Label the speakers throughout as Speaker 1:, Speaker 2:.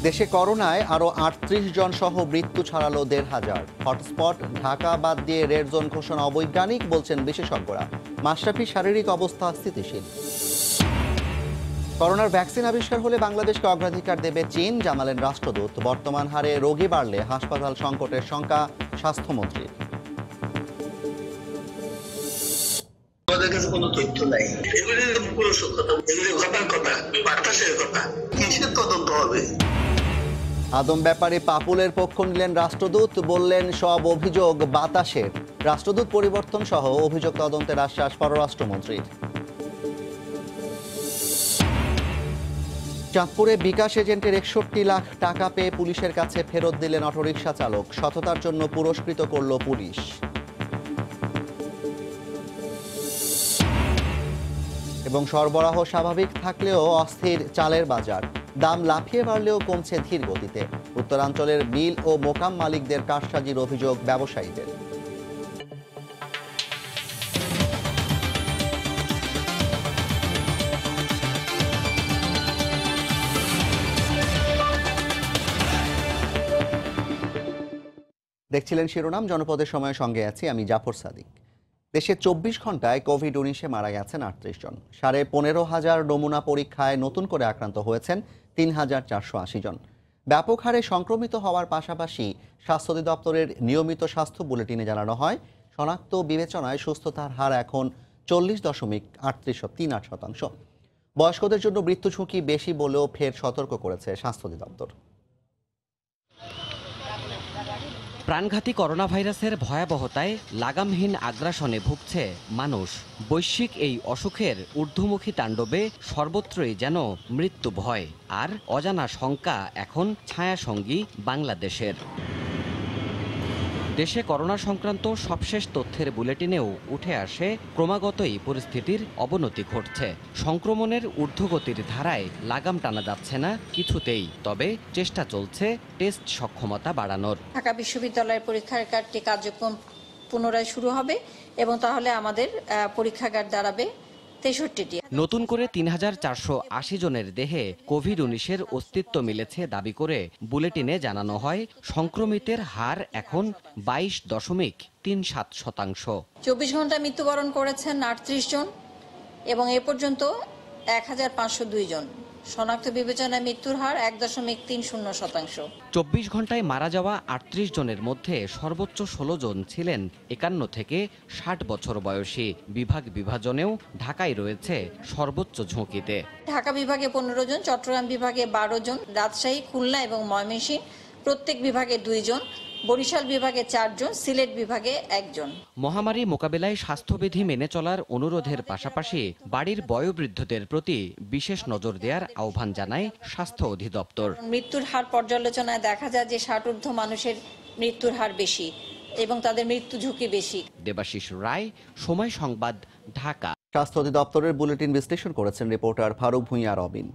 Speaker 1: দেশে করোনায় আরও ৩৮ জন সহ মৃত্যু ছড়ালো ১,৫০০। হটস্পট ঢাকা বাদ দিয়ে রেড জোন ঘোষণা অবৈজ্ঞানিক বলছেন বিশেষজ্ঞরা। মাশরাফির শারীরিক অবস্থা স্থিতিশীল। করোনার ভ্যাকসিন আবিষ্কার হলে বাংলাদেশকে অগ্রাধিকার দেবে চীন, জানালেন রাষ্ট্রদূত। বর্তমান হারে রোগী বাড়লে হাসপাতাল সংকটের শঙ্কা স্বাস্থ্যমন্ত্রীর।
Speaker 2: আমাদের কাছে কোনো তথ্য নাই, এগুলি পুরো সত্যতা, এগুলি ঘটার কথা, বাতাসের কথা, কিসের তদন্ত হবে?
Speaker 1: আদম ব্যাপারে পাপুলের পক্ষ নিলেন রাষ্ট্রদূত, বললেন সব অভিযোগ বাতাসের। রাষ্ট্রদূত পরিবর্তন সহ অভিযোগ তদন্তের আশ্বাস পররাষ্ট্রমন্ত্রীর। চাঁদপুরে বিকাশ এজেন্টের ৬১ লাখ টাকা পেয়ে পুলিশের কাছে ফেরত দিলেন অটোরিকশা চালক। সততার জন্য পুরস্কৃত করল পুলিশ। এবং সরবরাহ স্বাভাবিক থাকলেও অস্থির চালের বাজার। দাম লাফিয়ে বাড়লেও কমছে ধীর গতিতে। উত্তরাঞ্চলের মিল ও মোকাম মালিকদের কারসাজির অভিযোগ ব্যবসায়ীদের। দেখছিলেন শিরোনাম, জনপদের সময়ের সঙ্গে আছি আমি জাফর সাদিক। দেশে ২৪ ঘন্টায় কোভিড-১৯-এ মারা গেছেন ৩৮ জন। ১৫,৫০০ নমুনা পরীক্ষায় নতুন করে আক্রান্ত হয়েছেন ৩,৪৮০ জন। ব্যাপক হারে সংক্রমিত হওয়ার পাশাপাশি স্বাস্থ্য অধিদপ্তরের নিয়মিত স্বাস্থ্য বুলেটিনে জানানো হয়, শনাক্ত বিবেচনায় সুস্থতার হার এখন ৪০.৩৮%। বয়স্কদের জন্য মৃত্যু ঝুঁকি বেশি বলেও ফের সতর্ক করেছে স্বাস্থ্য অধিদপ্তর।
Speaker 3: প্রাণঘাতী করোনা ভাইরাসের ভয়াবহতায় লাগামহীন আগ্রাসনে ভুগছে মানুষ। বৈশ্বিক এই অসুখের ঊর্ধ্বমুখী তাণ্ডবে সর্বত্রই যেন মৃত্যু ভয় আর অজানা শঙ্কা এখন ছায়াসঙ্গী বাংলাদেশের। দেশে করোনা সংক্রান্ত সবশেষ তথ্যের বুলেটিনেও উঠে আসে ক্রমাগতই পরিস্থিতির অবনতি ঘটছে। সংক্রমণের ঊর্ধ্বগতির ধারায় লাগাম টানা যাচ্ছে না কিছুতেই, তবে চেষ্টা চলছে টেস্ট সক্ষমতা বাড়ানোর।
Speaker 4: ঢাকা বিশ্ববিদ্যালয়ের পরীক্ষাগারটি কার্যক্রম পুনরায় শুরু হবে এবং তাহলে আমাদের পরীক্ষাগার দাঁড়াবে ৬৩টি।
Speaker 3: নতুন করে ৩,৪৮০ জনের দেহে কোভিড-১৯-এর অস্তিত্ব মিলেছে দাবি করে বুলেটিনে জানানো হয়, সংক্রমিতের হার এখন ২২.৩৭%।
Speaker 4: ২৪ ঘন্টা মৃত্যুবরণ করেছেন ৩৮ জন এবং এ পর্যন্ত ১,৫০২ জন। শনাক্ত বিবেচনায় মৃত্যুর হার ১.৩০%।
Speaker 3: ২৪ ঘন্টায় মারা যাওয়া ৩৮ জনের মধ্যে সর্বোচ্চ ১৬ জন ছিলেন ৫১ থেকে ৬০ বছর বয়সী। বিভাগ বিভাজনেও ঢাকায় রয়েছে সর্বোচ্চ ঝুঁকিতে।
Speaker 4: ঢাকা বিভাগে ১৫ জন, চট্টগ্রাম বিভাগে ১২ জন, রাজশাহী, খুলনা এবং ময়মনসিংহ প্রত্যেক বিভাগে ২ জন, বরিশাল বিভাগে ৪ জন, সিলেট বিভাগে ১ জন।
Speaker 3: মহামারী মোকাবেলায় স্বাস্থ্যবিধি মেনে চলার অনুরোধের পাশাপাশি বাড়ির বয়োবৃদ্ধদের প্রতি বিশেষ নজর দেওয়ার আহ্বান জানায় স্বাস্থ্য অধিদপ্তর।
Speaker 4: মৃত্যুর হার পর্যালোচনায় দেখা যায় যে ৬০ ঊর্ধ্ব মানুষের মৃত্যুর হার বেশি এবং তাদের মৃত্যু ঝুঁকি বেশি।
Speaker 3: দেবাশিস রায়, সময় সংবাদ, ঢাকা।
Speaker 1: স্বাস্থ্য অধিদপ্তরের বুলেটিন বিশ্লেষণ করেছেন রিপোর্টার ফারুক ভূঁইয়া রবিন।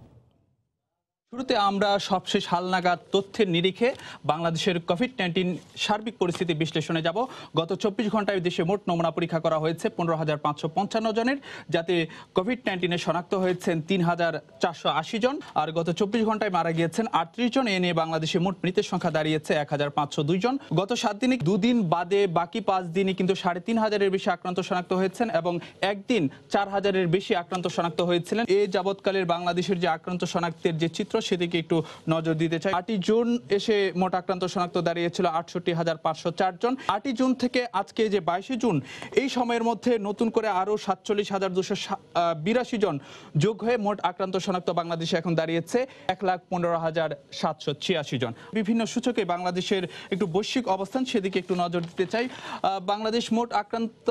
Speaker 5: শুরুতে আমরা সবশেষ হালনাগাদ তথ্যের নিরিখে বাংলাদেশের কোভিড-১৯ সার্বিক পরিস্থিতি বিশ্লেষণে যাব। গত ২৪ ঘন্টায় দেশে মোট নমুনা পরীক্ষা করা হয়েছে ১৫,৫৫৫ জনের, যাতে কোভিড-১৯-এ শনাক্ত হয়েছেন ৩,৪৮০ জন। আর গত ২৪ ঘন্টায় মারা গিয়েছেন ৩৮ জন। এ নিয়ে বাংলাদেশে মোট মৃতের সংখ্যা দাঁড়িয়েছে ১,৫০২ জন। গত ৭ দিনে ২ দিন বাদে বাকি ৫ দিনই কিন্তু ৩,৫০০-এর বেশি আক্রান্ত শনাক্ত হয়েছেন এবং একদিন ৪,০০০-এর বেশি আক্রান্ত শনাক্ত হয়েছিলেন। এই যাবৎকালের বাংলাদেশের যে আক্রান্ত শনাক্তের যে চিত্র, সেদিকে একটু নজর দিতে চাই। ৮ জুন এসে মোট আক্রান্ত শনাক্ত দাঁড়িয়েছিল ৬৮,৫০৪ জন। ৮ জুন থেকে আজকে যে ২২ জুন, এই সময়ের মধ্যে নতুন করে আরো ৪৭,২৮২ জন যোগ হয়ে মোট আক্রান্ত শনাক্ত বাংলাদেশে এখন দাঁড়িয়েছে ১,১৫,৭৮৬ জন। বিভিন্ন সূচকে বাংলাদেশের একটু বৈশ্বিক অবস্থান, সেদিকে একটু নজর দিতে চাই। বাংলাদেশ মোট আক্রান্ত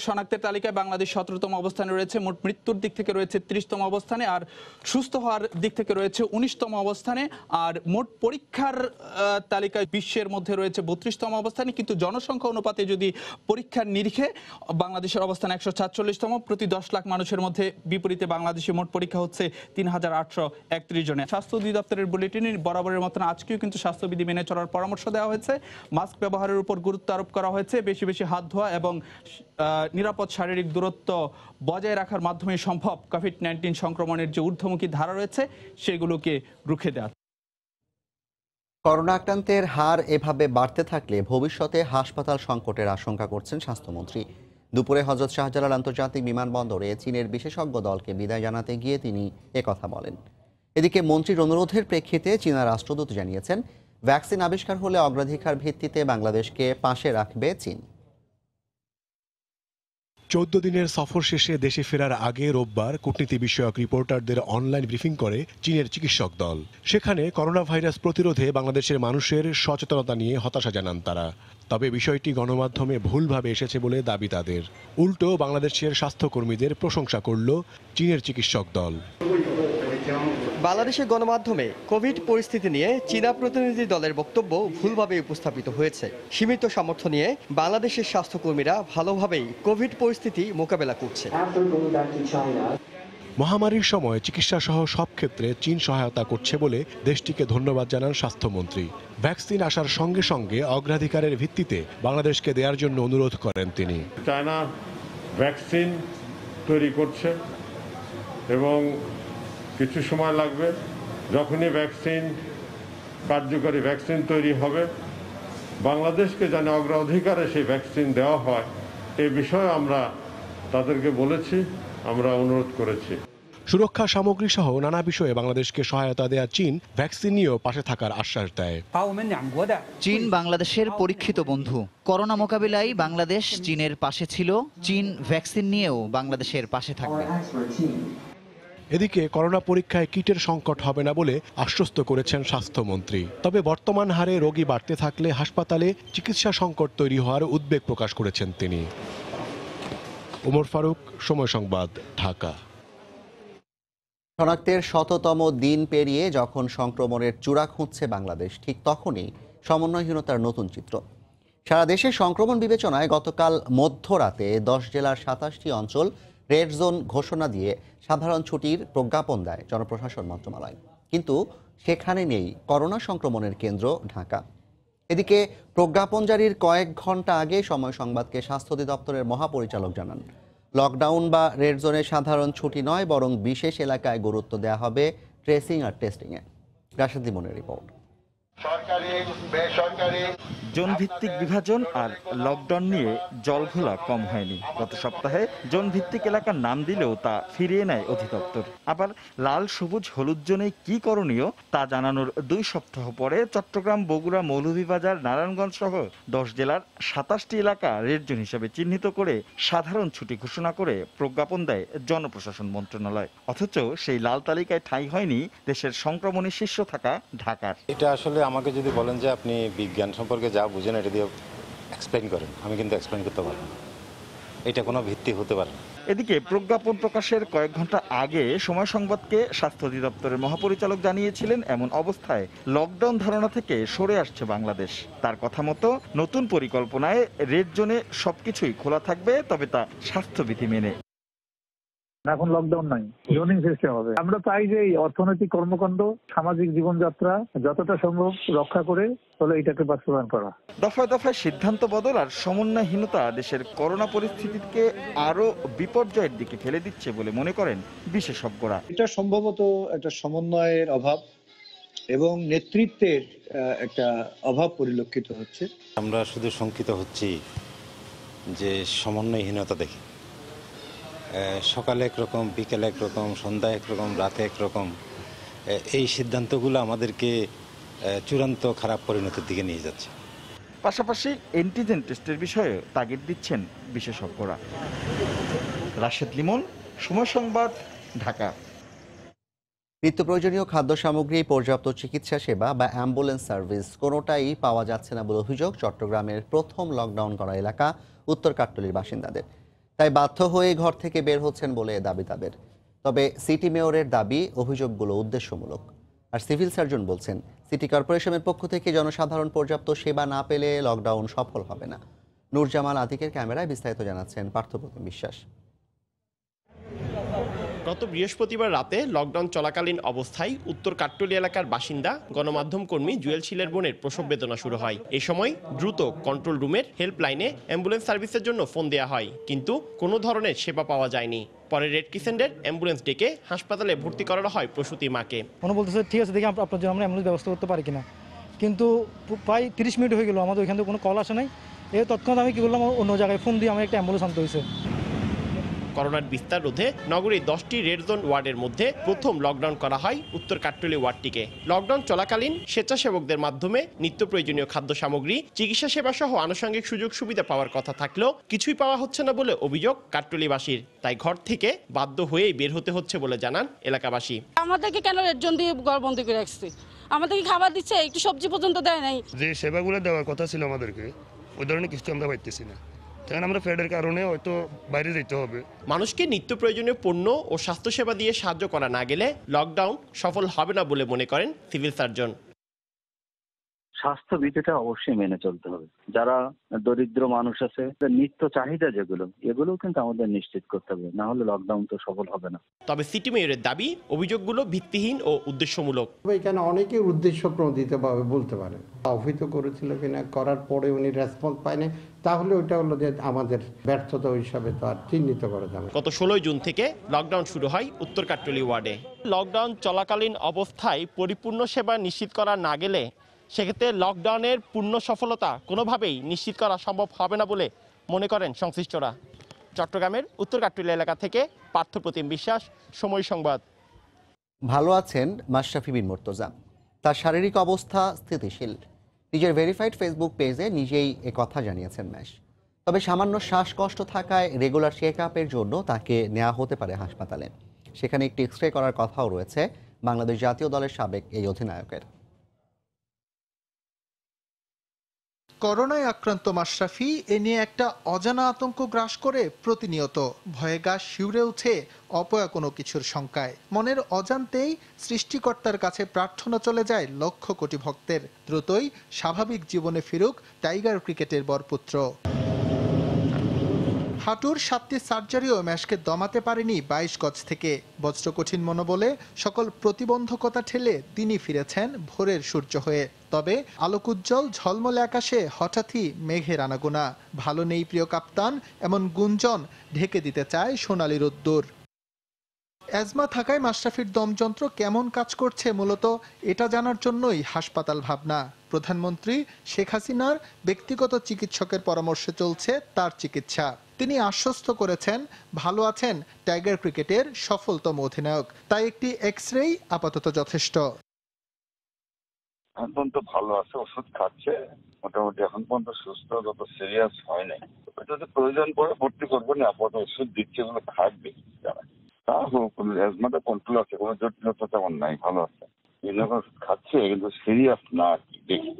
Speaker 5: শনাক্তের তালিকায় বাংলাদেশ ১৭তম অবস্থানে রয়েছে, মোট মৃত্যুর দিক থেকে রয়েছে ৩০তম অবস্থানে, আর সুস্থ হওয়ার দিক থেকে রয়েছে ১৯তম অবস্থানে। আর মোট পরীক্ষার তালিকায় বিশ্বের মধ্যে রয়েছে ৩২তম অবস্থানে। কিন্তু জনসংখ্যা অনুপাতে যদি পরীক্ষার নিরিখে বাংলাদেশের অবস্থান ১৪৭তম প্রতি ১০ লাখ মানুষের মধ্যে। বিপরীতে বাংলাদেশে মোট পরীক্ষা হচ্ছে ৩,৮৩১ জনে। স্বাস্থ্য অধিদপ্তরের বুলেটিনে বরাবরের মতন আজকেও কিন্তু স্বাস্থ্যবিধি মেনে চলার পরামর্শ দেওয়া হয়েছে। মাস্ক ব্যবহারের উপর গুরুত্ব আরোপ করা হয়েছে। বেশি বেশি হাত ধোয়া এবং নিরাপদ শারীরিক দূরত্ব বজায় রাখার মাধ্যমে সম্ভব কোভিড-১৯ সংক্রমণের যে ঊর্ধ্বমুখী ধারা রয়েছে সেগুলোকে রুখে দেওয়া।
Speaker 1: করোনা আক্রান্তের হার এভাবে বাড়তে থাকলে ভবিষ্যতে হাসপাতাল সংকটের আশঙ্কা করছেন স্বাস্থ্যমন্ত্রী। দুপুরে হযরত শাহজালাল আন্তর্জাতিক বিমানবন্দরে চীনের বিশেষজ্ঞ দলকে বিদায় জানাতে গিয়ে তিনি একথা বলেন। এদিকে মন্ত্রীর অনুরোধের প্রেক্ষিতে চীনা রাষ্ট্রদূত জানিয়েছেন, ভ্যাকসিন আবিষ্কার হলে অগ্রাধিকার ভিত্তিতে বাংলাদেশকে পাশে রাখবে চীন।
Speaker 6: 14 দিনের সফর শেষে দেশে ফেরার আগে রোববার কূটনীতি বিষয়ক রিপোর্টারদের অনলাইন ব্রিফিং করে চীনের চিকিৎসক দল। সেখানে করোনা ভাইরাস প্রতিরোধে বাংলাদেশের মানুষের সচেতনতা নিয়ে হতাশা জানান তারা। তবে বিষয়টি গণমাধ্যমে ভুলভাবে এসেছে বলে দাবি তাদের। উল্টো বাংলাদেশের স্বাস্থ্যকর্মীদের প্রশংসা করল চীনের চিকিৎসক দল।
Speaker 7: বাংলাদেশের গণমাধ্যমে কোভিড পরিস্থিতি নিয়ে চীনা প্রতিনিধি দলের বক্তব্য ভুলভাবে উপস্থাপিত হয়েছে। সীমিত সামর্থ্য নিয়ে বাংলাদেশের স্বাস্থ্যকর্মীরা ভালোভাবেই কোভিড পরিস্থিতি মোকাবেলা করছে।
Speaker 6: মহামারীর সময় চিকিৎসা সহ সব ক্ষেত্রে চীন সহায়তা করছে বলে দেশটিকে ধন্যবাদ জানান স্বাস্থ্যমন্ত্রী। ভ্যাকসিন আসার সঙ্গে সঙ্গে অগ্রাধিকারের ভিত্তিতে বাংলাদেশকে দেওয়ার জন্য অনুরোধ করেন তিনি।
Speaker 8: চায়না ভ্যাকসিন তৈরি করছে এবং কিছু সময় লাগবে। যখনই কার্যকরী ভ্যাকসিন তৈরি হবে, বাংলাদেশকে যেন অগ্রাধিকারে সেই ভ্যাকসিন দেওয়া হয় এই বিষয়ে আমরা তাদেরকে বলেছি, আমরা অনুরোধ করেছি।
Speaker 6: সুরক্ষা সামগ্রী সহ নানা বিষয়ে বাংলাদেশকে সহায়তা দেয়া চীন ভ্যাকসিন নিয়েও পাশে থাকার আশ্বাস দেয়।
Speaker 9: চীন বাংলাদেশের পরীক্ষিত বন্ধু। করোনা মোকাবিলায় বাংলাদেশ চীনের পাশে ছিল, চীন ভ্যাকসিন নিয়েও বাংলাদেশের পাশে থাকবে।
Speaker 6: এদিকে করোনা পরীক্ষায় কিটের সংকট হবে না বলে আশ্বস্ত করেছেন স্বাস্থ্যমন্ত্রী। তবে বর্তমান হারে রোগী বাড়তে থাকলে হাসপাতালে চিকিৎসা সংকট তৈরি হওয়ার উদ্বেগ প্রকাশ করেছেন তিনি। ওমর ফারুক, সময় সংবাদ, ঢাকা।
Speaker 1: শনাক্তের ১০০তম দিন পেরিয়ে যখন সংক্রমণের চূড়া খুঁজছে বাংলাদেশ, ঠিক তখনই সমন্বয়হীনতার নতুন চিত্র। সারা দেশে সংক্রমণ বিবেচনায় গতকাল মধ্যরাতে 10 জেলার 27টি অঞ্চল রেড জোন ঘোষণা দিয়ে সাধারণ ছুটির প্রজ্ঞাপন দেয় জনপ্রশাসন মন্ত্রণালয়। কিন্তু সেখানে নেই করোনা সংক্রমণের কেন্দ্র ঢাকা। এদিকে প্রজ্ঞাপন জারির কয়েক ঘন্টা আগে সময় সংবাদকে স্বাস্থ্য অধিদপ্তরের মহাপরিচালক জানান, লকডাউন বা রেড জোনে সাধারণ ছুটি নয়, বরং বিশেষ এলাকায় গুরুত্ব দেওয়া হবে ট্রেসিং আর টেস্টিংয়ে। রাশেদ লিমনের রিপোর্ট।
Speaker 10: জোন ভিত্তিক বিভাজন আর লকডাউন নিয়ে জলঘোলা কম হয়নি। গত সপ্তাহে জোন ভিত্তিক এলাকার নাম দিলেও তা ফিরিয়ে নেয় অধিদপ্তর। আবার লাল, সবুজ, হলুদ জোনে কি করণীয় তা জানানোর 2 সপ্তাহ পরে চট্টগ্রাম, বগুড়া, মৌলভীবাজার, নারায়ণগঞ্জ সহ 10 জেলার 27টি এলাকা রেড জোন হিসেবে চিহ্নিত করে সাধারণ ছুটি ঘোষণা করে প্রজ্ঞাপন দেয় জনপ্রশাসন মন্ত্রণালয়। অথচ সেই লাল তালিকায় ঠাঁই হয়নি দেশের সংক্রমণে শীর্ষ থাকা ঢাকার।
Speaker 11: এটা আসলে আমাকে যদি বলেন যে আপনি বিজ্ঞান সম্পর্কে যা বুঝেন এটা দিয়ে এক্সপ্লেইন করেন, আমি কিন্তু এক্সপ্লেইন করতে পারবো না। এটা কোনো ভিত্তি হতে পারে না।
Speaker 10: এদিকে প্রজ্ঞাপন প্রকাশের কয়েক ঘন্টা আগে সময় সংবাদকে স্বাস্থ্য অধিদপ্তরের মহাপরিচালক জানিয়েছিলেন, এমন অবস্থায় লকডাউন ধারণা থেকে সরে আসছে বাংলাদেশ। তার কথা মতো নতুন পরিকল্পনায় রেড জোনে সবকিছুই খোলা থাকবে, তবে তা স্বাস্থ্যবিধি মেনে।
Speaker 12: এখন লকডাউন নাই, জোনিং সিস্টেম হবে। আমরা চাই যে এই অর্থনৈতিক কর্মকাণ্ড, সামাজিক জীবনযাত্রা যতটা সম্ভব রক্ষা করে তাহলে এটাকে বাস্তবায়ন করা।
Speaker 10: দফায় দফায় সিদ্ধান্ত বদল আর সমন্বয়হীনতা দেশের করোনা পরিস্থিতিকে আরো বিপর্যয়ের দিকে ফেলে দিচ্ছে বলে মনে করেন বিশেষজ্ঞরা।
Speaker 13: এটা সম্ভবত একটা সমন্বয়ের অভাব এবং নেতৃত্বের একটা অভাব পরিলক্ষিত হচ্ছে।
Speaker 11: আমরা শুধু শঙ্কিত হচ্ছি যে সমন্বয়হীনতা দেখে। সকালে একরকম, বিকেলে একরকম, সন্ধ্যা একরকম, রাতে একরকম, এই সিদ্ধান্তগুলো আমাদেরকে চূড়ান্ত খারাপ পরিণতির দিকে নিয়ে যাচ্ছে।
Speaker 10: পাশাপাশি অ্যান্টিজেন টেস্টের বিষয়ে তাগিদ দিচ্ছেন বিশেষজ্ঞরা। রাশেদ লিমন, সময় সংবাদ, ঢাকা।
Speaker 1: নিত্য প্রয়োজনীয় খাদ্য সামগ্রী, পর্যাপ্ত চিকিৎসা সেবা বা অ্যাম্বুলেন্স সার্ভিস কোনোটাই পাওয়া যাচ্ছে না বলে অভিযোগ চট্টগ্রামের প্রথম লকডাউন করা এলাকা উত্তর কাট্টলীর বাসিন্দাদের। তাই বাধ্য হয়ে ঘর থেকে বের হচ্ছেন বলে দাবি তাদের। তবে সিটি মেয়রের দাবি, অভিযোগগুলো উদ্দেশ্যমূলক। আর সিভিল সার্জন বলছেন, সিটি কর্পোরেশনের পক্ষ থেকে জনসাধারণ পর্যাপ্ত সেবা না পেলে লকডাউন সফল হবে না। নূরজামাল আতিকের ক্যামেরায় বিস্তারিত জানাচ্ছেন পার্থপ্রতিম বিশ্বাস।
Speaker 14: গত বৃহস্পতিবার রাতে লকডাউন চলাকালীন অবস্থায় উত্তর কাট্টলী এলাকার বাসিন্দা গণমাধ্যম কর্মী জুয়েল শিলের বোনের প্রসব বেদনা শুরু হয়। এই সময় দ্রুত কন্ট্রোল রুমের হেল্পলাইনে অ্যাম্বুলেন্স সার্ভিসের জন্য ফোন দেওয়া হয়, কিন্তু কোনো ধরনের সেবা পাওয়া যায়নি। পরে রেড ক্রিসেন্টের অ্যাম্বুলেন্স ডেকে হাসপাতালে ভর্তি করানো হয় প্রসূতি মাকে।
Speaker 15: উনি বলতেছে ঠিক আছে, দেখি আপনার জন্য আমরা অ্যাম্বুলেন্স ব্যবস্থা করতে পারি কিনা। কিন্তু প্রায় 30 মিনিট হয়ে গেল আমাদের ওইখান থেকে কোনো কল আসে নাই। তৎক্ষণাৎ আমি কি করলাম, অন্য জায়গায় ফোন দিয়ে আমার একটা অ্যাম্বুলেন্স আনতে হয়েছে।
Speaker 14: করোনার বিস্তার রোধে নগরীর 10টি রেড জোন ওয়ার্ডের মধ্যে প্রথম লকডাউন করা হয় উত্তর কাট্টলী ওয়ার্ডটিকে। লকডাউন চলাকালীন স্বেচ্ছাসেবকদের মাধ্যমে নিত্য প্রয়োজনীয় খাদ্য সামগ্রী, চিকিৎসা সেবা সহ আনুষঙ্গিক সুযোগ সুবিধা পাওয়ার কথা থাকলেও কিছুই পাওয়া হচ্ছে না বলে অভিযোগ কাট্টলীবাসীর। তাই ঘর থেকে বাধ্য হয়েই বের হতে হচ্ছে বলে জানান এলাকাবাসী।
Speaker 16: আমাদেরকে কেন রেড জোন দিয়ে ঘরবন্দি করে রাখছে? আমাদেরকে খাবার দিচ্ছে, একটু সবজি পর্যন্ত দেয় নাই।
Speaker 17: যে সেবাগুলো দেওয়ার কথা ছিল আমাদেরকে, ওই ধরনের কিছু আমরা পাইতেছি না। আমরা ফেডের কারণে হয়তো বাইরে যেতে হবে।
Speaker 14: মানুষকে নিত্য প্রয়োজনীয় পণ্য ও স্বাস্থ্যসেবা দিয়ে সাহায্য করা না গেলে লকডাউন সফল হবে না বলে মনে করেন সিভিল সার্জন।
Speaker 18: স্বাস্থ্যবিধিটা অবশ্যই মেনে চলতে হবে। যারা দরিদ্র মানুষ আছে, নিত্য চাহিদা এগুলো কিন্তু আমাদের নিশ্চিত করতে হবে, না হলে লকডাউন তো সফল হবে না।
Speaker 14: তবে সিটি মেয়রের দাবি, অভিযোগগুলো ভিত্তিহীন ও উদ্দেশ্যমূলক।
Speaker 19: এখানে অনেকে উদ্দেশ্য প্রণোদিতভাবে বলতে পারে, অবহিত করেছিল কিনা, করার পরে উনি রেসপন্স পায়নি, তাহলে ওইটা হলো যে আমাদের ব্যর্থতা হিসাবে তো আর চিহ্নিত করা যাবে।
Speaker 14: গত 16 জুন থেকে লকডাউন শুরু হয় উত্তর কাট্টলী ওয়ার্ডে। লকডাউন চলাকালীন অবস্থায় পরিপূর্ণ সেবা নিশ্চিত করা না গেলে সেক্ষেত্রে লকডাউনের পূর্ণ সফলতা কোনোভাবেই নিশ্চিত করা সম্ভব হবে না বলে মনে করেন সংশ্লিষ্টরা। চট্টগ্রামের উত্তর কাট্টলী এলাকা থেকে পার্থপ্রতিম বিশ্বাস, সময় সংবাদ।
Speaker 1: ভালো আছেন মাশরাফি বিন মুর্তজা। তার শারীরিক অবস্থা স্থিতিশীল। নিজের ভেরিফাইড ফেসবুক পেজে নিজেই কথা জানিয়েছেন ম্যাশ। তবে সামান্য শ্বাসকষ্ট থাকায় রেগুলার চেক আপের জন্য তাকে নেওয়া হতে পারে হাসপাতালে। সেখানে একটি এক্সরে করার কথাও রয়েছে বাংলাদেশ জাতীয় দলের সাবেক এই অধিনায়কের।
Speaker 20: করোনায় আক্রান্ত মাশরাফি এ নিয়ে একটা অজানা আতঙ্ক গ্রাস করে প্রতিনিয়ত। ভয়ে গা শিউরে উঠে অপয়া কোনো কিছুর শঙ্কায়। মনের অজান্তেই সৃষ্টিকর্তার কাছে প্রার্থনা চলে যায় লক্ষ কোটি ভক্তের, দ্রুতই স্বাভাবিক জীবনে ফিরুক টাইগার ক্রিকেটের বরপুত্র। হাঁটুর 7টি সার্জারিও ম্যাশকে দমাতে পারেনি 22 গজ থেকে। বজ্রকঠিন মনোবলে সকল প্রতিবন্ধকতা ঠেলে তিনি ফিরেছেন ভোরের সূর্য হয়ে। তবে আলোকোজ্জ্বল ঝলমলে আকাশে হঠাৎই মেঘের আনাগোনা। ভালো নেই প্রিয় কাপ্তান, এমন গুঞ্জন ঢেকে দিতে চায় সোনালী রোদ্দুর। অ্যাজমা থাকায় মাশরাফির দমযন্ত্র কেমন কাজ করছে মূলত এটা জানার জন্যই হাসপাতাল ভাবনা। প্রধানমন্ত্রী শেখ হাসিনার ব্যক্তিগত চিকিৎসকের পরামর্শে চলছে তার চিকিৎসা। তিনি আশ্বস্ত করেছেন ভালো আছেন টাইগার ক্রিকেটের সফলতম অধিনায়ক, তাই একটি এক্সরেই আপাতত যথেষ্ট।
Speaker 21: এখন তো ভালো আছে, ওষুধ খাচ্ছে, মোটামুটি এখন পর্যন্ত সুস্থ, যত সিরিয়াস হয় নাই। যদি প্রয়োজন পড়ে ভর্তি করবো না, আপাতত ওষুধ দিচ্ছে, এগুলো থাকবে। তা হোক, অ্যাজমাটা কন্ট্রোল আছে, কোনো জটিলতা তেমন নাই, ভালো আছে। ওষুধ খাচ্ছে কিন্তু সিরিয়াস না আর কি। দেখি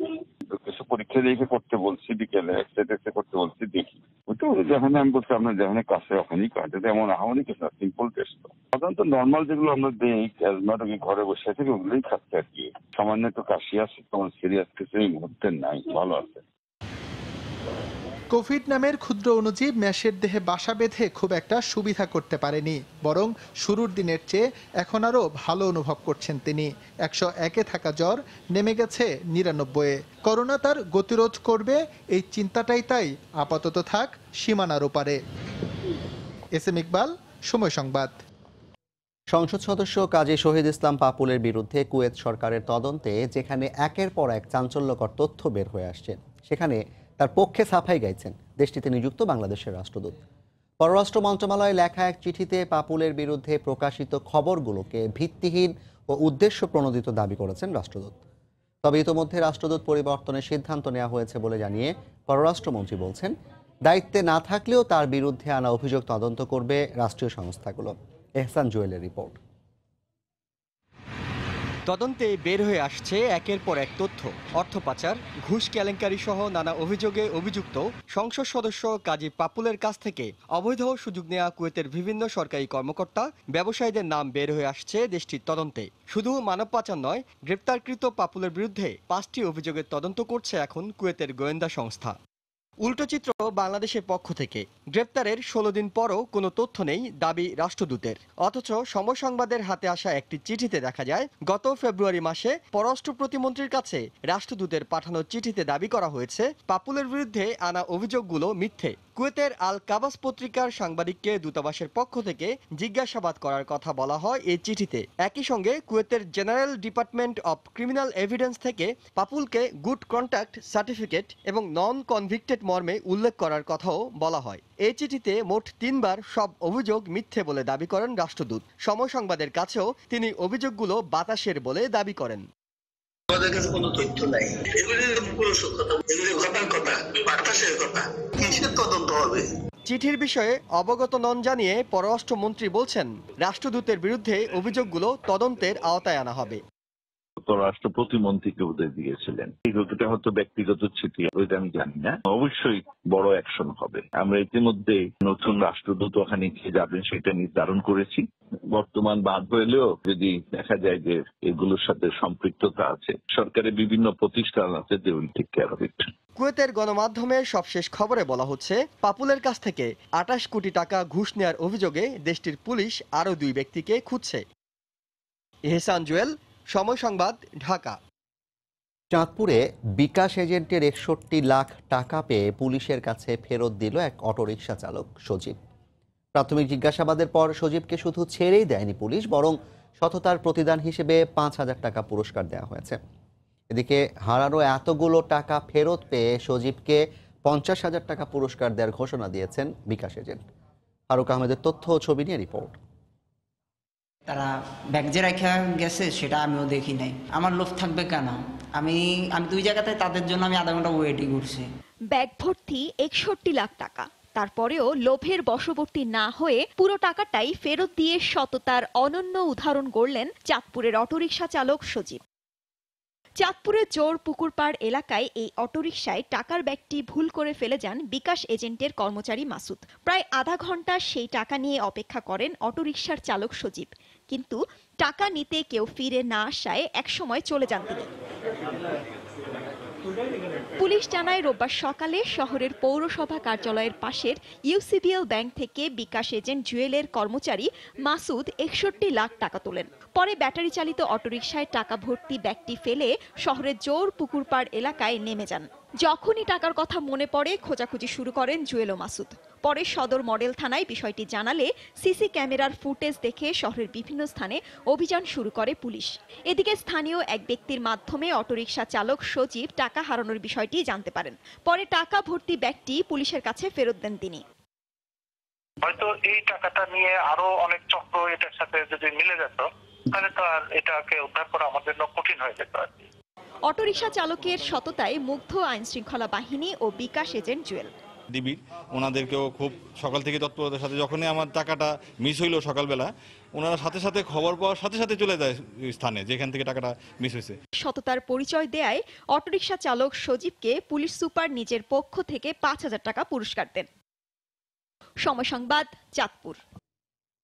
Speaker 21: কিছু পরীক্ষা দেখে করতে বলছি, বিকেলে এক্সরে করতে বলছি, দেখি ওইটা যেখানে আমি বলছি আপনার যেখানে কাছে ওখানেই কাটে, তেমন আহামরি কিছু না, সিম্পল টেস্ট। সাধারণত নর্মাল যেগুলো আমরা দিই অ্যাজমাটাকে ঘরে বসে থেকে ওগুলোই খাচ্ছে আর কি। সামান্য একটু কাশি আছে, তেমন সিরিয়াস কিছু এই মুহূর্তে নাই, ভালো আছে।
Speaker 20: কোভিড নামের ক্ষুদ্র অণুজীব ম্যাশের দেহে বাসা বেঁধে খুব একটা সুবিধা করতে পারেনি, বরং শুরুর দিনের চেয়ে এখন আরও ভালো অনুভব করছেন তিনি। 101-এ থাকা জ্বর নেমে গেছে 99-এ। করোনা তার গতিরোধ করবে এই চিন্তাটাই তাই আপাতত থাক সীমানার ওপারে। এস এম ইকবাল, সময় সংবাদ।
Speaker 1: সংসদ সদস্য কাজী শহীদ ইসলাম পাপুলের বিরুদ্ধে কুয়েত সরকারের তদন্তে যেখানে একের পর এক চাঞ্চল্যকর তথ্য বের হয়ে আসছে, সেখানে তার পক্ষে সাফাই গাইছেন দেশটিতে নিযুক্ত বাংলাদেশের রাষ্ট্রদূত। পররাষ্ট্র মন্ত্রণালয়ে লেখা এক চিঠিতে পাপুলের বিরুদ্ধে প্রকাশিত খবরগুলোকে ভিত্তিহীন ও উদ্দেশ্য প্রণোদিত দাবি করেছেন রাষ্ট্রদূত। তবে ইতোমধ্যে রাষ্ট্রদূত পরিবর্তনের সিদ্ধান্ত নেওয়া হয়েছে বলে জানিয়ে পররাষ্ট্রমন্ত্রী বলছেন, দায়িত্বে না থাকলেও তার বিরুদ্ধে আনা অভিযোগ তদন্ত করবে রাষ্ট্রীয় সংস্থাগুলো। এহসান জুয়েলের রিপোর্ট।
Speaker 22: তদন্তে বের হয়ে আসছে একের পর এক তথ্য। অর্থ পাচার, ঘুষ কেলেঙ্কারি সহ নানা অভিযোগে অভিযুক্ত সংসদ সদস্য কাজী পাপুলের কাছ থেকে অবৈধ সুযোগ নেওয়া কুয়েতের বিভিন্ন সরকারি কর্মকর্তা, ব্যবসায়ীদের নাম বের হয়ে আসছে দেশটির তদন্তে। শুধু মানব পাচার নয়, গ্রেপ্তারকৃত পাপুলের বিরুদ্ধে 5টি অভিযোগের তদন্ত করছে এখন কুয়েতের গোয়েন্দা সংস্থা। উল্টো চিত্র বাংলাদেশের পক্ষ থেকে। গ্রেপ্তারের ১৬ দিন পরও কোনো তথ্য নেই দাবি রাষ্ট্রদূতের। অথচ সময় সংবাদের হাতে আসা একটি চিঠিতে দেখা যায় গত ফেব্রুয়ারি মাসে পররাষ্ট্র প্রতিমন্ত্রীর কাছে রাষ্ট্রদূতের পাঠানো চিঠিতে দাবি করা হয়েছে পাপুলের বিরুদ্ধে আনা অভিযোগগুলো মিথ্যে। কুয়েতের আল কাবাস পত্রিকার সাংবাদিককে দূতাবাসের পক্ষ থেকে জিজ্ঞাসাবাদ করার কথা বলা হয় এই চিঠিতে। একই সঙ্গে কুয়েতের general department of criminal evidence থেকে পাপুলকে গুড কন্ট্যাক্ট সার্টিফিকেট এবং নন কনভিক্টেড মর্মে উল্লেখ করার কথাও বলা হয়। এই চিঠিতে মোট ৩ বার সব অভিযোগ মিথ্যে বলে দাবি করেন রাষ্ট্রদূত। সময় সংবাদের কাছেও তিনি অভিযোগগুলো বাতাসের বলে দাবি করেন।
Speaker 2: আমাদের কাছে কোনো তথ্য নাই, এগুলি কথা, এগুলি ঘটার কথা, বাতাসের কথা, কিসের তদন্ত হবে?
Speaker 22: চিঠির বিষয়ে অবগত নন জানিয়ে পররাষ্ট্রমন্ত্রী বলছেন রাষ্ট্রদূতের বিরুদ্ধে অভিযোগগুলো তদন্তের আওতায় আনা হবে।
Speaker 4: পররাষ্ট্র প্রতিমন্ত্রীকে ওদের দিয়েছিলেন, এটা হয়তো ব্যক্তিগত চিঠি, ওইটা আমি জানি না। অবশ্যই বড় অ্যাকশন হবে। আমরা ইতিমধ্যে নতুন রাষ্ট্রদূত ওখানে গিয়ে যাবেন সেটা নির্ধারণ করেছি। বর্তমান বাদ হইলেও যদি দেখা যায় যে এগুলোর সাথে সম্পৃক্ততা আছে, সরকারের বিভিন্ন প্রতিষ্ঠান আছে, they will take care of it.
Speaker 22: কুয়েতের গণমাধ্যমের সবশেষ খবরে বলা হচ্ছে পাপুলের কাছ থেকে ২৮ কোটি টাকা ঘুষ নেওয়ার অভিযোগে দেশটির পুলিশ আরও ২ ব্যক্তিকে খুঁজছে। এহসান জুয়েল, সময় সংবাদ, ঢাকা।
Speaker 1: চাঁদপুরে বিকাশ এজেন্টের ৬১ লাখ টাকা পেয়ে পুলিশের কাছে ফেরত দিল এক অটোরিকশা চালক সজীব। প্রাথমিক জিজ্ঞাসাবাদের পর সজীবকে শুধু ছেড়েই দেয়নি পুলিশ, বরং সততার প্রতিদান হিসেবে ৫,০০০ টাকা পুরস্কার দেওয়া হয়েছে। এদিকে হারানো এতগুলো টাকা ফেরত পেয়ে সজীবকে ৫০,০০০ টাকা পুরস্কার দেওয়ার ঘোষণা দিয়েছেন বিকাশ এজেন্ট। ফারুক আহমেদের তথ্য ও ছবি নিয়ে রিপোর্ট।
Speaker 23: তারা ব্যাগ যে রেখে গেছে সেটা আমিও দেখি নাই। আমার লোভ থাকবে কেন? আমি 2 জায়গাতে তাদের জন্য আমি আধা ঘন্টা ওয়েটিং করছি।
Speaker 24: ব্যাগ ভর্তি ৬১ লাখ টাকা, তারপরেও লোভের বশবর্তী না হয়ে পুরো টাকাটাই ফেরত দিয়ে সততার অনন্য উদাহরণ গড়লেন চাঁদপুরের অটোরিকশা চালক সজীব। চাঁদপুরের চোর পুকুরপাড় এলাকায় এই অটোরিকশায় টাকার ব্যাগটি ভুল করে ফেলে যান বিকাশ এজেন্টের কর্মচারী মাসুদ। প্রায় আধা ঘন্টা সেই টাকা নিয়ে অপেক্ষা করেন অটোরিকশার চালক সজীব, কিন্তু টাকা নিতে কেউ ফিরে না আসায় একসময় চলে যান তিনি। পুলিশ জানায় রোববার সকালে শহরের পৌরসভা কার্যালয়ের পাশের ইউসিবিএল ব্যাংক থেকে বিকাশ এজেন্ট জুয়েলের কর্মচারী মাসুদ ৬১ লাখ টাকা তোলেন। পরে ব্যাটারি চালিত অটোরিকশায় টাকা ভর্তি ব্যাগটি ফেলে শহরের জোর পুকুরপাড় এলাকায় নেমে যান। যখনই টাকার কথা মনে পড়ে খোঁজাখুঁজি শুরু করেন জুয়েল ও মাসুদ। পরে সদর মডেল থানায় বিষয়টি জানালে সিসি ক্যামেরার ফুটেজ দেখে শহরের বিভিন্ন স্থানে অভিযান শুরু করে পুলিশ। এদিকে স্থানীয় এক ব্যক্তির মাধ্যমে অটোরিকশা চালক সজীব টাকা হারানোর বিষয়টি জানতে পারেন। পরে টাকা ভর্তি ব্যাগটি পুলিশের কাছে ফেরত দেন তিনি।
Speaker 25: হয়তো এই টাকাটা নিয়ে আরো অনেক চক্র এটার সাথে যদি মিলে যেত তাহলে তো আর এটাকে উদ্ধার করা আমাদের জন্য কঠিন হয়ে যেত।
Speaker 24: অটোরিকশা চালকের সততায় মুগ্ধ আইন শৃঙ্খলা বাহিনী ও বিকাশ এজেন্ট জুয়েল।
Speaker 26: ডিবির ওনাদেরকেও খুব সকাল থেকে তৎপরতার সাথে, যখনই আমার টাকাটা মিস হইলো সকালবেলা, ওনারা সাথে সাথে খবর পাওয়ার সাথে সাথে চলে যায় স্থানে যেখান থেকে টাকাটা মিস হয়েছে।
Speaker 24: সততার পরিচয় দেয় অটোরিকশা চালক সজীবকে পুলিশ সুপার নিজের পক্ষ থেকে ৫,০০০ টাকা পুরস্কার দেন। সময় সংবাদ, চাঁদপুর।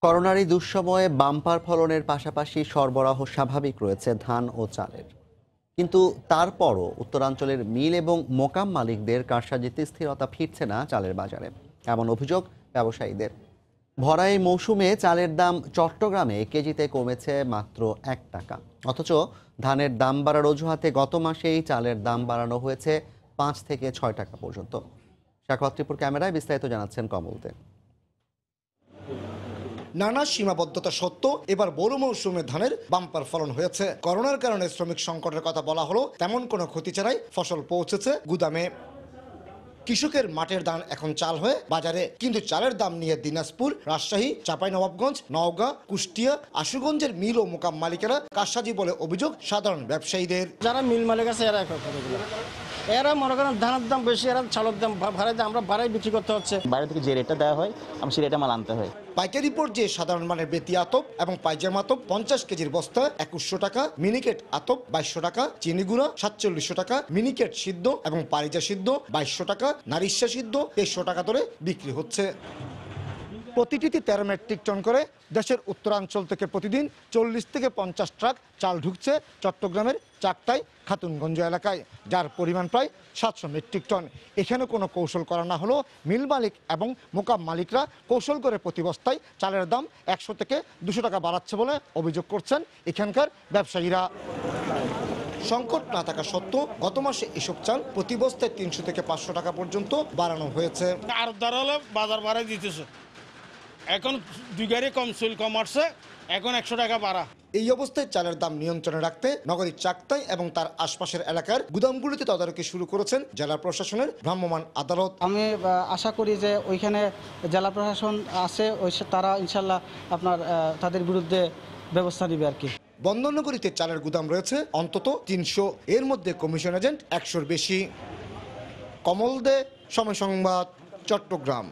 Speaker 1: করোনার এই দুঃসময়ে বাম্পার ফলনের পাশাপাশি সরবরাহ স্বাভাবিক রয়েছে ধান ও চালের, কিন্তু তারপরও উত্তরাঞ্চলের মিল এবং মোকাম মালিকদের কারসাজিতে স্থিরতা ফিরছে না চালের বাজারে, এমন অভিযোগ ব্যবসায়ীদের। ভরা এই মৌসুমে চালের দাম চট্টগ্রামে কেজিতে কমেছে মাত্র ১ টাকা, অথচ ধানের দাম বাড়ার অজুহাতে গত মাসেই চালের দাম বাড়ানো হয়েছে ৫ থেকে ৬ টাকা পর্যন্ত। শাখাওয়াত ত্রিপুর ক্যামেরায় বিস্তারিত জানাচ্ছেন কমল দে।
Speaker 27: নানা সীমাবদ্ধতা সত্ত্বেও এবার বড় মৌসুমে ধানের বাম্পার ফলন হয়েছে। করোনার কারণে শ্রমিক সংকটের কথা বলা হলো, তেমন কোনো ক্ষতি ছাড়াই ফসল পৌঁছেছে গুদামে। কৃষকের মাঠের ধান এখন চাল হয়ে বাজারে, কিন্তু চালের দাম নিয়ে দিনাজপুর, রাজশাহী, চাঁপাইনবাবগঞ্জ, নওগাঁ, কুষ্টিয়া, আশুগঞ্জের মিল ও মোকাম মালিকেরা কারসাজি বলে অভিযোগ সাধারণ ব্যবসায়ীদের।
Speaker 15: যারা মিল মালিক আছে এরা মনে করেন ধানের দাম বেশি, এরা চালের দাম ভাড়ায়, আমরা ভাড়ায় বিক্রি করতে হচ্ছে।
Speaker 28: বাইরে থেকে যে রেটটা দেওয়া হয় আমি সেই রেটে মাল আনতে হয়।
Speaker 27: পাইকারি পর্যায়ে সাধারণ মানের বেতি আতপ এবং পাইজামা আতপ 50 কেজির বস্তা 2100 টাকা, মিনিকেট আতপ 2200 টাকা, চিনিগুড়া 4700 টাকা, মিনিকেট সিদ্ধ এবং পারিজা সিদ্ধ 2200 টাকা, নারিশা সিদ্ধ 2300 টাকা ধরে বিক্রি হচ্ছে। প্রতিটিতে 13 মেট্রিক টন করে দেশের উত্তরাঞ্চল থেকে প্রতিদিন 40 থেকে 50 ট্রাক চাল ঢুকছে চট্টগ্রামের চাকতাই খাতুনগঞ্জ এলাকায়, যার পরিমাণ প্রায় 700 মেট্রিক টন। এখানে কোনো কৌশল করা না হলেও মিল মালিক এবং মোকাম মালিকরা কৌশল করে প্রতি বস্তায় চালের দাম 100 থেকে 200 টাকা বাড়াচ্ছে বলে অভিযোগ করছেন এখানকার ব্যবসায়ীরা। সংকট না থাকা সত্ত্বেও গত মাসে এসব চাল প্রতি বস্তায় 300 থেকে 500 টাকা পর্যন্ত বাড়ানো হয়েছে।
Speaker 3: আর দর হলে বাজার বাড়াই দিতেছে, এখন 2 গাড়ি কম আসছে, এখন 100 টাকা বাড়া।
Speaker 27: এই অবস্থায় চালের দাম নিয়ন্ত্রণে রাখতে নগরী চাকতাই এবং তার আশপাশের এলাকার গুদামগুলিতে তদারকি শুরু করেছেন জেলা প্রশাসনের ভ্রাম্যমাণ আদালত।
Speaker 5: আমি আশা করি যে ওইখানে জেলা প্রশাসন আছে, তারা ইনশাল্লাহ আপনার তাদের বিরুদ্ধে ব্যবস্থা নেবে আর কি।
Speaker 27: বন্দরনগরীতে চালের গুদাম রয়েছে অন্তত 300, এর মধ্যে কমিশন এজেন্ট 100-র বেশি। কমল দে, সময় সংবাদ, চট্টগ্রাম।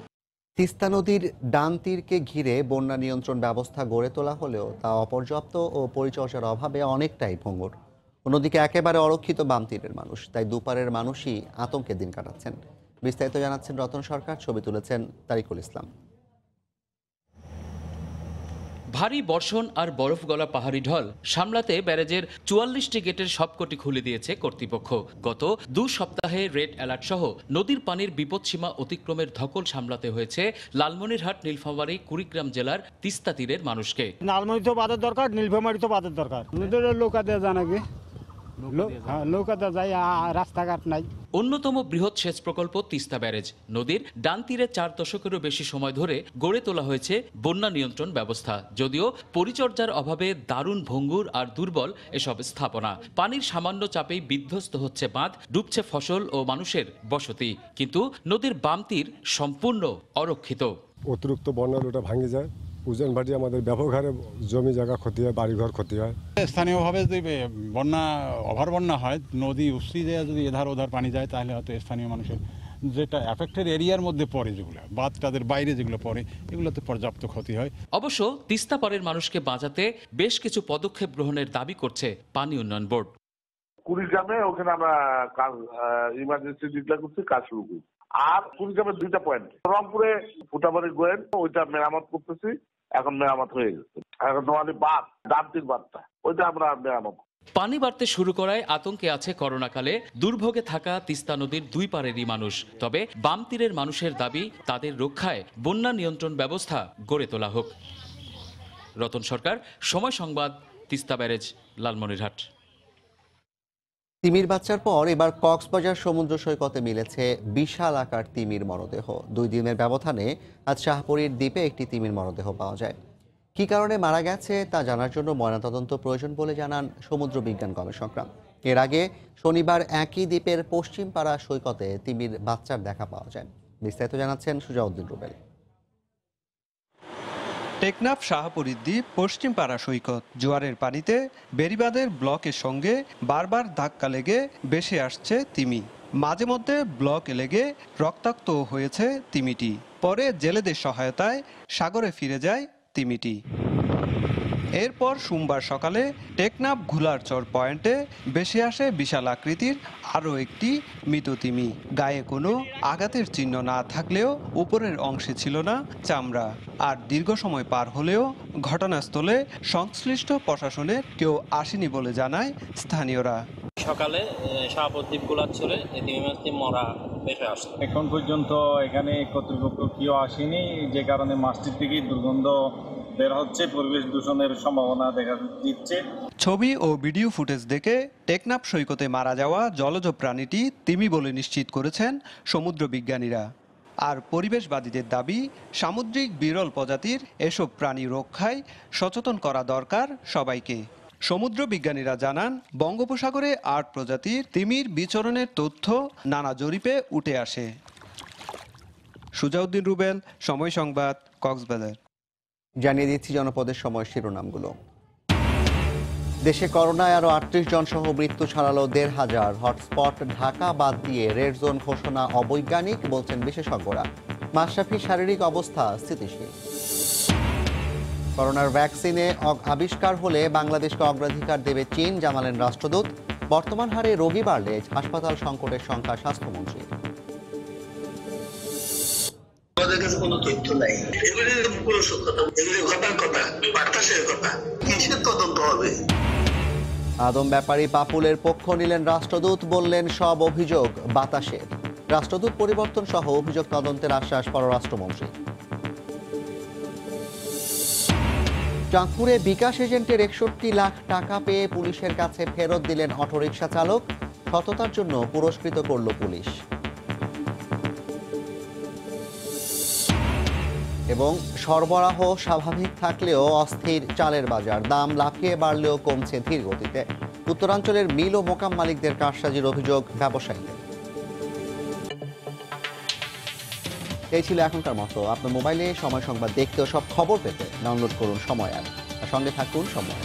Speaker 1: তিস্তা নদীর ডান তীরকে ঘিরে বন্যা নিয়ন্ত্রণ ব্যবস্থা গড়ে তোলা হলেও তা অপর্যাপ্ত ও পরিচর্যার অভাবে অনেকটাই ভঙ্গুর। অন্যদিকে একেবারে অরক্ষিত বাম তীরের মানুষ, তাই দুপারের মানুষই আতঙ্কে দিন কাটাচ্ছেন। বিস্তারিত জানাচ্ছেন রতন সরকার, ছবি তুলেছেন তারিকুল ইসলাম।
Speaker 6: ভারী বর্ষণ আর বরফ গলা পাহাড়ি ঢল সামলাতে ব্যারেজের 44টি গেটের সবকটি খুলে দিয়েছে কর্তৃপক্ষ। গত 2 সপ্তাহে রেড অ্যালার্ট সহ নদীর পানির বিপদসীমা অতিক্রমের ধকল সামলাতে হয়েছে লালমনিরহাট, নীলফামারী, কুড়িগ্রাম জেলার তিস্তা তীরের মানুষকে।
Speaker 7: লালমনি তো বাদের দরকার, নীলফামারী তো বাদের দরকার। নৌকা দেওয়া যায় নাকি? নৌকা দেওয়া যায়, রাস্তাঘাট নাই।
Speaker 6: অন্যতম বৃহৎ সেচ প্রকল্প তিস্তা ব্যারেজ। নদীর ডান তীরে 4 দশকেরও বেশি সময় ধরে গড়ে তোলা হয়েছে বন্যা নিয়ন্ত্রণ ব্যবস্থা। যদিও পরিচর্যার অভাবে দারুণ ভঙ্গুর আর দুর্বল এসব স্থাপনা। পানির সামান্য চাপেই বিধ্বস্ত হচ্ছে বাঁধ, ডুবছে ফসল ও মানুষের বসতি। কিন্তু নদীর বাম তীর সম্পূর্ণ অরক্ষিত।
Speaker 8: অতিরিক্ত বন্যার ওটা ভাঙে যায়, উজান ভাটি আমাদের ব্যাপক হারে জমি জায়গা ক্ষতি হয়, বাড়িঘর ক্ষতি হয়।
Speaker 9: স্থানীয়ভাবে যদি বন্যা ওভার বন্যা হয়, নদী উস্তি যায়, যদি এধার ওধার পানি যায়, তাহলে হয়তো স্থানীয় মানুষের যেটা এফেক্টেড এরিয়ার মধ্যে পড়ে, যেগুলো বাঁধ তাদের বাইরে যেগুলো পড়ে, এগুলোতে পর্যাপ্ত ক্ষতি হয়।
Speaker 6: অবশ্য তিস্তা পারের মানুষকে বাঁচাতে বেশ কিছু পদক্ষেপ গ্রহণের দাবি করছে পানি উন্নয়ন বোর্ড।
Speaker 12: কুড়িগ্রামে ওখানে আমরা ইমার্জেন্সি ডিক্লেয়ার করছি, কাজ শুরু করি। আর কুড়িগ্রামের 2টা পয়েন্ট, রংপুরে ফুটাবাড়ি গোয়েন, ওইটা মেরামত করতেছি, এখন মেরামত হয়ে গেছে। এখন নোয়ালি বাঁধ, ডানতির বাঁধটা, ওইটা আমরা মেরামত।
Speaker 6: পানি বাড়তে শুরু করায় আতঙ্কে আছে করোনাকালে দুর্ভোগে থাকা তিস্তা নদীর 2 পারেরই মানুষ। তবে বাম তীরের মানুষের দাবি, তাদের রক্ষায় বন্যা নিয়ন্ত্রণ ব্যবস্থা গড়ে তোলা হোক। রতন সরকার, সময় সংবাদ, তিস্তা ব্যারেজ, লালমনিরহাট।
Speaker 1: তিমির বাচ্চার পর এবার কক্সবাজার সমুদ্র সৈকতে মিলেছে বিশাল আকার তিমির মরদেহ। 2 দিনের ব্যবধানে আজ শাহপরীর দ্বীপে একটি তিমির মরদেহ পাওয়া যায়। কী কারণে মারা গেছে তা জানার জন্য ময়নাতদন্ত প্রয়োজন বলে জানান সমুদ্র বিজ্ঞান গবেষকরা। এর আগে শনিবার একই দ্বীপের পশ্চিম পাড়া সৈকতে তিমির বাচ্চার দেখা পাওয়া যায়। বিস্তারিত জানাচ্ছেন সুজাউদ্দিন রুবেল।
Speaker 13: টেকনাফ শাহপরীর দ্বীপ পশ্চিম পাড়া সৈকত। জোয়ারের পানিতে বেড়িবাঁধের ব্লকের সঙ্গে বারবার ধাক্কা লেগে ভেসে আসছে তিমি। মাঝে মধ্যে ব্লকে লেগে রক্তাক্ত হয়েছে তিমিটি। পরে জেলেদের সহায়তায় সাগরে ফিরে যায় তিমিটি। এরপর সোমবার সকালে টেকনাফ ঘুলারচর পয়েন্টে ভেসে আসে বিশাল আকৃতির আরও একটি মৃত তিমি। গায়ে কোনো আঘাতের চিহ্ন না থাকলেও উপরের অংশে ছিল না চামড়া। আর দীর্ঘ সময় পার হলেও ঘটনাস্থলে সংশ্লিষ্ট প্রশাসনের কেউ আসেনি বলে জানায় স্থানীয়রা।
Speaker 29: সকালে শাহপদ্বীপ গোলাচ্ছলে এই তিমি মাছটি মরা ভেসে আসছে।
Speaker 30: এখন পর্যন্ত এখানে কর্তৃপক্ষ কেউ আসেনি, যে কারণে মাছটির থেকে দুর্গন্ধ বের হচ্ছে, পরিবেশ দূষণের সম্ভাবনা দেখা দিচ্ছে।
Speaker 13: ছবি ও ভিডিও ফুটেজ দেখে টেকনাফ সৈকতে মারা যাওয়া জলজ প্রাণীটি তিমি বলে নিশ্চিত করেছেন সমুদ্র বিজ্ঞানীরা। আর পরিবেশবাদীদের দাবি, সামুদ্রিক বিরল প্রজাতির এসব প্রাণী রক্ষায় সচেতন করা দরকার সবাইকে। সমুদ্র বিজ্ঞানীরা জানান, বঙ্গোপসাগরে 8 প্রজাতির তিমির বিচরণের তথ্য নানা জরিপে উঠে আসে। সুজাউদ্দিন রুবেল, সময় সংবাদ, কক্সবাজার।
Speaker 1: জানিয়ে দিচ্ছি জনপদের সময় শিরোনামগুলো। দেশে করোনায় আরও 38 জন সহ মৃত্যু ছাড়ালো 1,500। হটস্পট ঢাকা বাদ দিয়ে রেড জোন ঘোষণা অবৈজ্ঞানিক বলছেন বিশেষজ্ঞরা। মাশরাফির শারীরিক অবস্থা স্থিতিশীল। করোনার ভ্যাকসিনে আবিষ্কার হলে বাংলাদেশকে অগ্রাধিকার দেবে চীন, জানালেন রাষ্ট্রদূত। বর্তমান হারে রোগী বাড়লে হাসপাতাল সংকটের সংখ্যা স্বাস্থ্যমন্ত্রী।
Speaker 2: আমাদের কাছে কোনো তথ্য নাই। এগুলি পুরো কথা, এগুলি ঘটার কথা, বাতাসের কথা, কিসের তদন্ত হবে?
Speaker 1: আদম ব্যাপারী পাপুলের পক্ষ নিলেন রাষ্ট্রদূত, বললেন সব অভিযোগ বাতাসের। রাষ্ট্রদূত পরিবর্তন সহ অভিযোগ তদন্তের আশ্বাস পররাষ্ট্রমন্ত্রী। চাঁদপুরে বিকাশ এজেন্টের 61 লাখ টাকা পেয়ে পুলিশের কাছে ফেরত দিলেন অটোরিকশা চালক। সততার জন্য পুরস্কৃত করল পুলিশ। এবং সরবরাহ স্বাভাবিক থাকলেও অস্থির চালের বাজার, দাম লাফিয়ে বাড়লেও কমছে ধীর গতিতে। উত্তরাঞ্চলের মিল ও মোকাম মালিকদের কারসাজির অভিযোগ ব্যবসায়ীদের। এই ছিল এখনকার মতো। আপনার মোবাইলে সময় সংবাদ দেখতে ও সব খবর পেতে ডাউনলোড করুন সময় অ্যাপ। সঙ্গে থাকুন সময়।